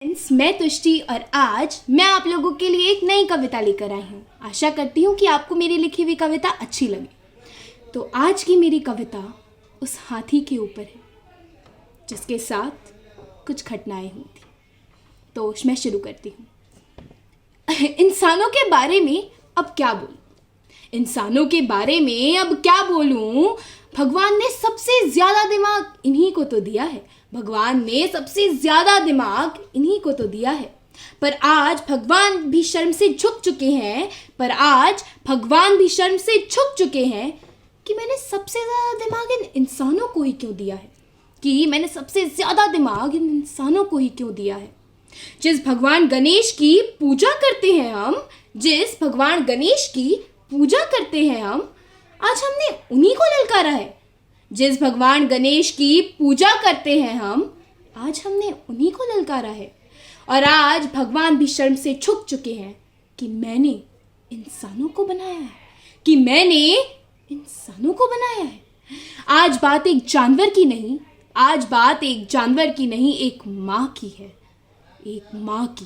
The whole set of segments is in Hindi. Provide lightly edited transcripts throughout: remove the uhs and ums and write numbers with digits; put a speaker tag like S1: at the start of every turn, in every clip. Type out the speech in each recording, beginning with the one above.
S1: मैं तुष्टि और आज मैं आप लोगों के लिए एक नई कविता लेकर आई हूँ। आशा करती हूँ कि आपको मेरी लिखी हुई कविता अच्छी लगे। तो आज की मेरी कविता उस हाथी के ऊपर है जिसके साथ कुछ घटनाएं हुई थी। तो मैं शुरू करती हूँ। इंसानों के बारे में अब क्या बोलूँ, इंसानों के बारे में अब क्या बोलूँ। भगवान ने सबसे ज़्यादा दिमाग इन्हीं को तो दिया है, भगवान ने सबसे ज़्यादा दिमाग इन्हीं को तो दिया है। पर आज भगवान भी शर्म से झुक चुके हैं, कि मैंने सबसे ज़्यादा दिमाग इन इंसानों को ही क्यों दिया है, जिस भगवान गणेश की पूजा करते हैं हम, आज हमने उन्हीं को ललकारा है। जिस भगवान गणेश की पूजा करते हैं हम, आज हमने उन्हीं को ललकारा है। और आज भगवान भी शर्म से झुक चुके हैं कि मैंने इंसानों को बनाया है। आज बात एक जानवर की नहीं, एक माँ की है। एक माँ की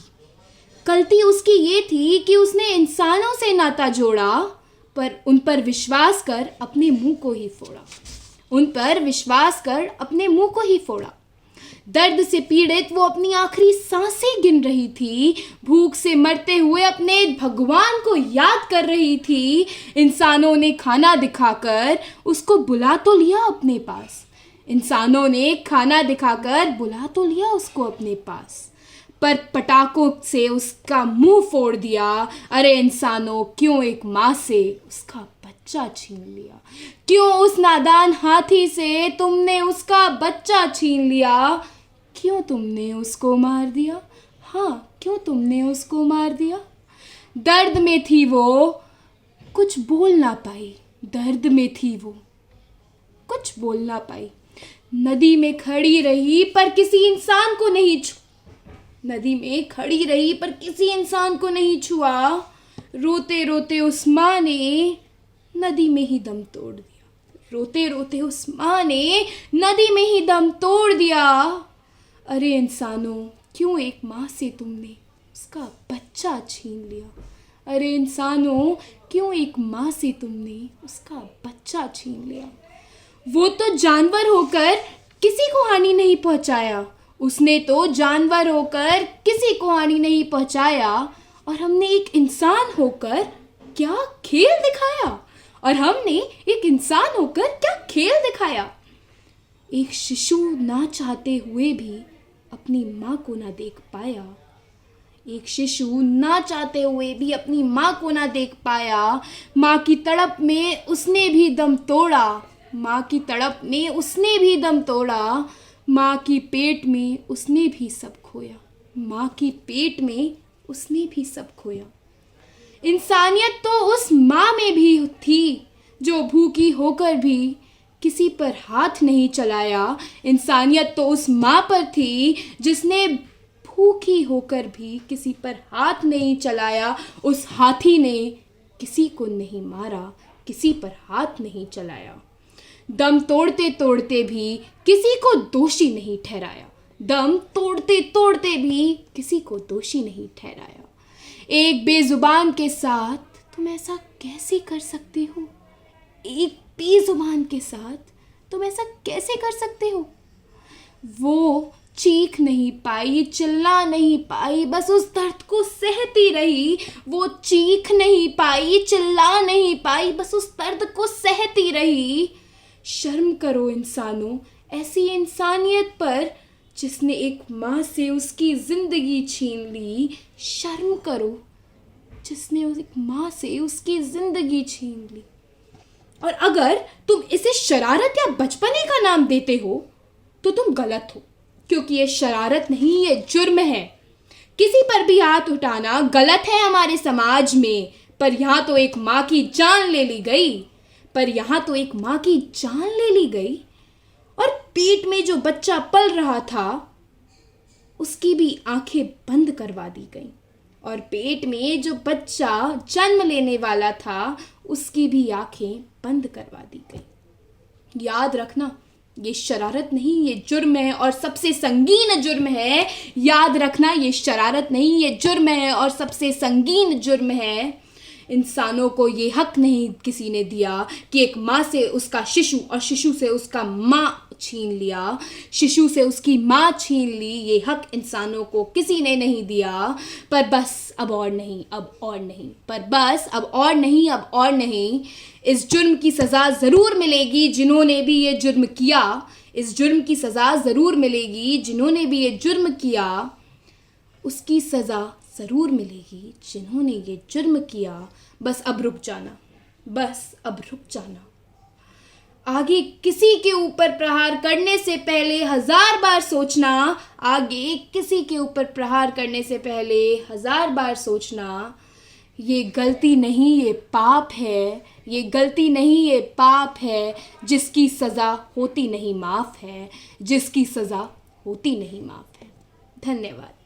S1: गलती उसकी ये थी कि उसने इंसानों से नाता जोड़ा, पर उन पर विश्वास कर अपने मुंह को ही फोड़ा। दर्द से पीड़ित वो अपनी आखिरी सांसें गिन रही थी, भूख से मरते हुए अपने भगवान को याद कर रही थी। इंसानों ने खाना दिखाकर उसको बुला तो लिया अपने पास, पर पटाखों से उसका मुंह फोड़ दिया। अरे इंसानों, क्यों एक माँ से उसका बच्चा छीन लिया? क्यों उस नादान हाथी से तुमने उसका बच्चा छीन लिया? क्यों तुमने उसको मार दिया? क्यों तुमने उसको मार दिया? दर्द में थी वो, कुछ बोल ना पाई। नदी में खड़ी रही पर किसी इंसान को नहीं छुआ। रोते रोते उस माँ ने नदी में ही दम तोड़ दिया। अरे इंसानों, क्यों एक माँ से तुमने उसका बच्चा छीन लिया? वो तो जानवर होकर किसी को हानि नहीं पहुंचाया, और हमने एक इंसान होकर क्या खेल दिखाया। एक शिशु ना चाहते हुए भी अपनी माँ को ना देख पाया। माँ की तड़प में उसने भी दम तोड़ा। माँ की पेट में उसने भी सब खोया। इंसानियत तो उस माँ में भी थी जो भूखी होकर भी किसी पर हाथ नहीं चलाया। इंसानियत तो उस माँ पर थी जिसने भूखी होकर भी किसी पर हाथ नहीं चलाया। उस हाथी ने किसी को नहीं मारा, किसी पर हाथ नहीं चलाया। दम तोड़ते तोड़ते भी किसी को दोषी नहीं ठहराया। एक बेजुबान के साथ तुम ऐसा कैसे कर सकते हो? वो चीख नहीं पाई, चिल्ला नहीं पाई, बस उस दर्द को सहती रही। शर्म करो इंसानों ऐसी इंसानियत पर जिसने एक माँ से उसकी जिंदगी छीन ली। और अगर तुम इसे शरारत या बचपने का नाम देते हो तो तुम गलत हो, क्योंकि ये शरारत नहीं, ये जुर्म है। किसी पर भी हाथ उठाना गलत है हमारे समाज में। पर यहाँ तो एक माँ की जान ले ली गई। और पेट में जो बच्चा पल रहा था उसकी भी आंखें बंद करवा दी गई। और पेट में जो बच्चा जन्म लेने वाला था उसकी भी आंखें बंद करवा दी गई। याद रखना, ये शरारत नहीं, ये जुर्म है और सबसे संगीन जुर्म है। याद रखना, ये शरारत नहीं, ये जुर्म है और सबसे संगीन जुर्म है। इंसानों को ये हक नहीं किसी ने दिया कि एक माँ से उसका शिशु और शिशु से उसका माँ छीन लिया, शिशु से उसकी माँ छीन ली। ये हक इंसानों को किसी ने नहीं दिया। पर बस अब और नहीं, अब और नहीं, पर बस अब और नहीं, अब और नहीं। इस जुर्म की सज़ा ज़रूर मिलेगी जिन्होंने भी ये जुर्म किया। इस जुर्म की सज़ा ज़रूर मिलेगी जिन्होंने भी ये जुर्म किया। उसकी सज़ा ज़रूर मिलेगी जिन्होंने ये जुर्म किया। बस अब रुक जाना, बस अब रुक जाना। आगे किसी के ऊपर प्रहार करने से पहले 1000 बार सोचना। आगे किसी के ऊपर प्रहार करने से पहले 1000 बार सोचना। ये गलती नहीं, ये पाप है। ये गलती नहीं, ये पाप है। जिसकी सज़ा होती नहीं माफ़ है, जिसकी सज़ा होती नहीं माफ़ है। धन्यवाद।